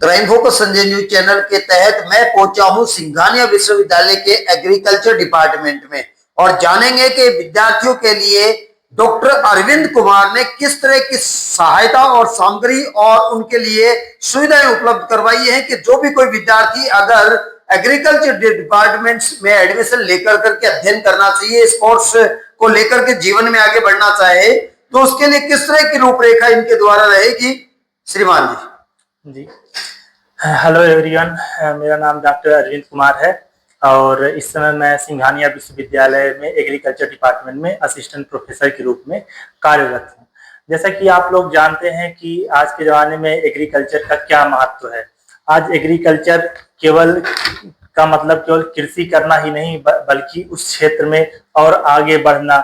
Crime focus Sanjay news channel के तहत मैं पहुंचा हूं सिंघानिया विश्वविद्यालय के एग्रीकल्चर डिपार्टमेंट में और जानेंगे कि विद्यार्थियों के लिए डॉक्टर अरविंद कुमार ने किस तरह की सहायता और सामग्री और उनके लिए सुविधाएं उपलब्ध करवाई है कि जो भी कोई विद्यार्थी अगर एग्रीकल्चर डिपार्टमेंट में एडमिशन लेकर करके अध्ययन करना चाहिए, इस कोर्स को लेकर के जीवन में आगे बढ़ना चाहे तो उसके लिए किस तरह की रूपरेखा इनके द्वारा रहेगी। श्रीमान जी, हेलो एवरीवन, मेरा नाम डॉक्टर अरविंद कुमार है और इस समय मैं सिंघानिया विश्वविद्यालय में एग्रीकल्चर डिपार्टमेंट में असिस्टेंट प्रोफेसर के रूप में कार्यरत हूँ। जैसा कि आप लोग जानते हैं कि आज के ज़माने में एग्रीकल्चर का क्या महत्व है। आज एग्रीकल्चर केवल का मतलब केवल कृषि करना ही नहीं बल्कि उस क्षेत्र में और आगे बढ़ना,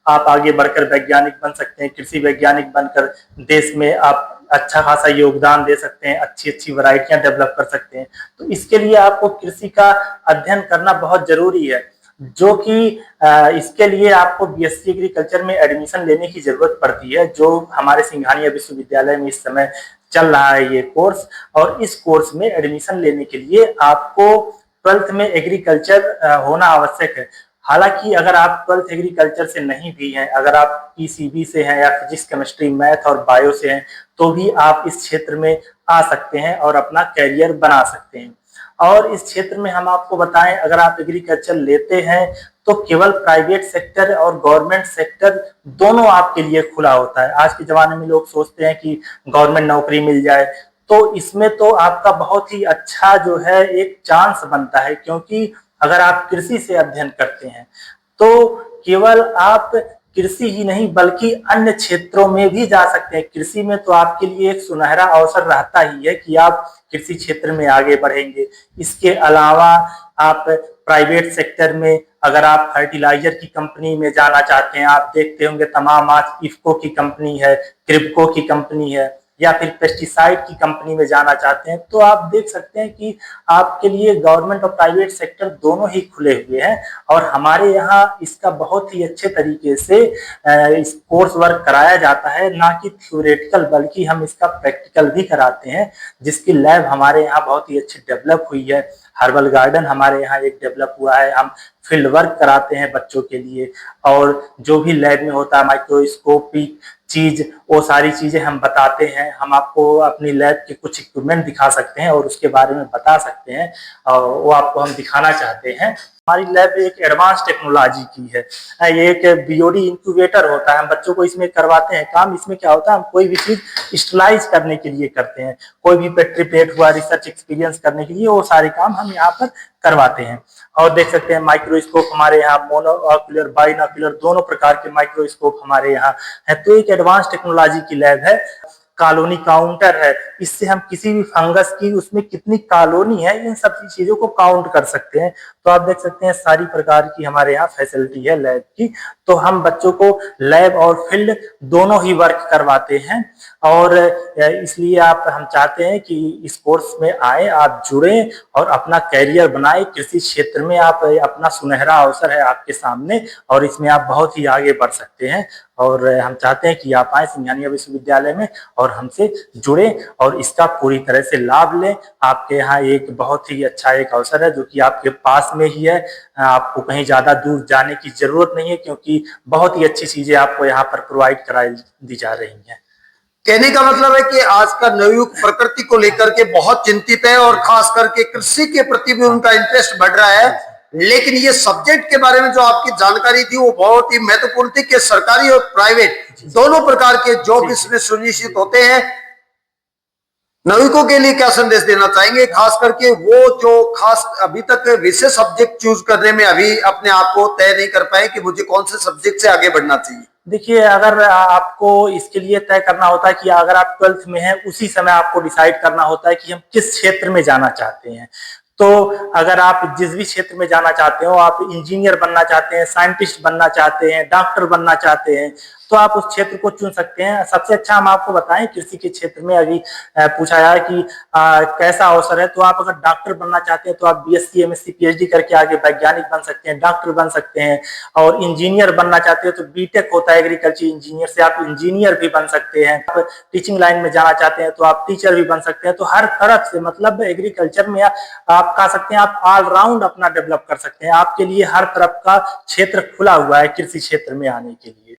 आप आगे बढ़कर वैज्ञानिक बन सकते हैं, कृषि वैज्ञानिक बनकर देश में आप अच्छा खासा योगदान दे सकते हैं, अच्छी अच्छी वैरायटियां डेवलप कर सकते हैं। तो इसके लिए आपको कृषि का अध्ययन करना बहुत जरूरी है, जो कि इसके लिए आपको बीएससी एग्रीकल्चर में एडमिशन लेने की जरूरत पड़ती है, जो हमारे सिंघानिया विश्वविद्यालय में इस समय चल रहा है ये कोर्स। और इस कोर्स में एडमिशन लेने के लिए आपको 12th में एग्रीकल्चर होना आवश्यक है। हालांकि अगर आप 12th एग्रीकल्चर से नहीं भी हैं, अगर आप पीसीबी से हैं या फिजिक्स केमिस्ट्री मैथ और बायो से हैं, तो भी आप इस क्षेत्र में आ सकते हैं और अपना कैरियर बना सकते हैं। और इस क्षेत्र में हम आपको बताएं, अगर आप एग्रीकल्चर लेते हैं तो केवल प्राइवेट सेक्टर और गवर्नमेंट सेक्टर दोनों आपके लिए खुला होता है। आज के जमाने में लोग सोचते हैं कि गवर्नमेंट नौकरी मिल जाए, तो इसमें तो आपका बहुत ही अच्छा जो है एक चांस बनता है, क्योंकि अगर आप कृषि से अध्ययन करते हैं तो केवल आप कृषि ही नहीं बल्कि अन्य क्षेत्रों में भी जा सकते हैं। कृषि में तो आपके लिए एक सुनहरा अवसर रहता ही है कि आप कृषि क्षेत्र में आगे बढ़ेंगे। इसके अलावा आप प्राइवेट सेक्टर में अगर आप फर्टिलाइजर की कंपनी में जाना चाहते हैं, आप देखते होंगे तमाम आज इफ्को की कंपनी है, क्रिप्को की कंपनी है, या फिर पेस्टिसाइड की कंपनी में जाना चाहते हैं, तो आप देख सकते हैं कि आपके लिए गवर्नमेंट और प्राइवेट सेक्टर दोनों ही खुले हुए हैं। और हमारे यहाँ इसका बहुत ही अच्छे तरीके से इस कोर्स वर्क कराया जाता है, ना कि थ्योरेटिकल बल्कि हम इसका प्रैक्टिकल भी कराते हैं, जिसकी लैब हमारे यहाँ बहुत ही अच्छी डेवलप हुई है। हर्बल गार्डन हमारे यहाँ एक डेवलप हुआ है, हम फील्ड वर्क कराते हैं बच्चों के लिए, और जो भी लैब में होता है माइक्रोस्कोपी चीज, वो सारी चीजें हम बताते हैं। हम आपको अपनी लैब के कुछ इक्विपमेंट दिखा सकते हैं और उसके बारे में बता सकते हैं, और वो आपको हम दिखाना चाहते हैं। हमारी लैब एक एडवांस टेक्नोलॉजी की है, ये एक बीओडी इंक्यूबेटर होता है, हम बच्चों को इसमें करवाते हैं काम। इसमें क्या होता है, हम कोई भी चीज स्टरलाइज करने के लिए करते हैं, कोई भी पेट्री प्लेट हुआ रिसर्च एक्सपीरियंस करने के लिए, वो सारे काम हम यहाँ पर करवाते हैं। और देख सकते हैं माइक्रोस्कोप हमारे यहाँ मोनोऑक्यूलर बाइनॉक्यूलर दोनों प्रकार के माइक्रोस्कोप हमारे यहाँ है। तो एक एडवांस टेक्नोलॉजी की लैब है। कॉलोनी काउंटर है, इससे हम किसी भी फंगस की उसमें कितनी कॉलोनी है इन सब चीजों को काउंट कर सकते हैं। तो आप देख सकते हैं सारी प्रकार की हमारे यहाँ फैसिलिटी है लैब की। तो हम बच्चों को लैब और फील्ड दोनों ही वर्क करवाते हैं, और इसलिए हम चाहते हैं कि इस कोर्स में आए, आप जुड़ें और अपना कैरियर बनाए। कृषि क्षेत्र में आप अपना सुनहरा अवसर है आपके सामने, और इसमें आप बहुत ही आगे बढ़ सकते हैं। और हम चाहते हैं कि आप आए सिंघानिया विश्वविद्यालय में और हमसे जुड़े और इसका पूरी तरह से लाभ लें। आपके यहाँ एक बहुत ही अच्छा एक अवसर है जो कि आपके पास में ही है, आपको कहीं ज्यादा दूर जाने की जरूरत नहीं है, क्योंकि बहुत ही अच्छी चीजें आपको यहाँ पर प्रोवाइड कराई दी जा रही हैं। कहने का मतलब है कि आज का नवयुग प्रकृति को लेकर के बहुत चिंतित है और खास करके कृषि के प्रति भी उनका इंटरेस्ट बढ़ रहा है। लेकिन ये सब्जेक्ट के बारे में जो आपकी जानकारी थी वो बहुत ही महत्वपूर्ण थी कि सरकारी और प्राइवेट दोनों प्रकार के जॉब इसमें सुनिश्चित होते हैं। नवयुवकों के लिए क्या संदेश देना चाहेंगे, खास करके वो जो खास अभी तक विषय सब्जेक्ट चूज करने में अभी अपने आप को तय नहीं कर पाए कि मुझे कौन से सब्जेक्ट से आगे बढ़ना चाहिए? देखिए, अगर आपको इसके लिए तय करना होता है कि अगर आप 12th में हैं उसी समय आपको डिसाइड करना होता है कि हम किस क्षेत्र में जाना चाहते हैं। तो अगर आप जिस भी क्षेत्र में जाना चाहते हो, आप इंजीनियर बनना चाहते हैं, साइंटिस्ट बनना चाहते हैं, डॉक्टर बनना चाहते हैं, तो आप उस क्षेत्र को चुन सकते हैं। सबसे अच्छा हम आपको बताएं, कृषि के क्षेत्र में अभी पूछा है कि कैसा अवसर है, तो आप अगर डॉक्टर बनना चाहते हैं तो आप बीएससी, एमएससी, पीएचडी करके आगे वैज्ञानिक बन सकते हैं, डॉक्टर बन सकते हैं। और इंजीनियर बनना चाहते हैं तो बीटेक होता है एग्रीकल्चर इंजीनियर से, आप इंजीनियर भी बन सकते हैं। आप टीचिंग लाइन में जाना चाहते हैं तो आप टीचर भी बन सकते हैं। तो हर तरफ से मतलब एग्रीकल्चर में आप कह सकते हैं आप ऑलराउंड अपना डेवलप कर सकते हैं। आपके लिए हर तरफ का क्षेत्र खुला हुआ है कृषि क्षेत्र में आने के लिए।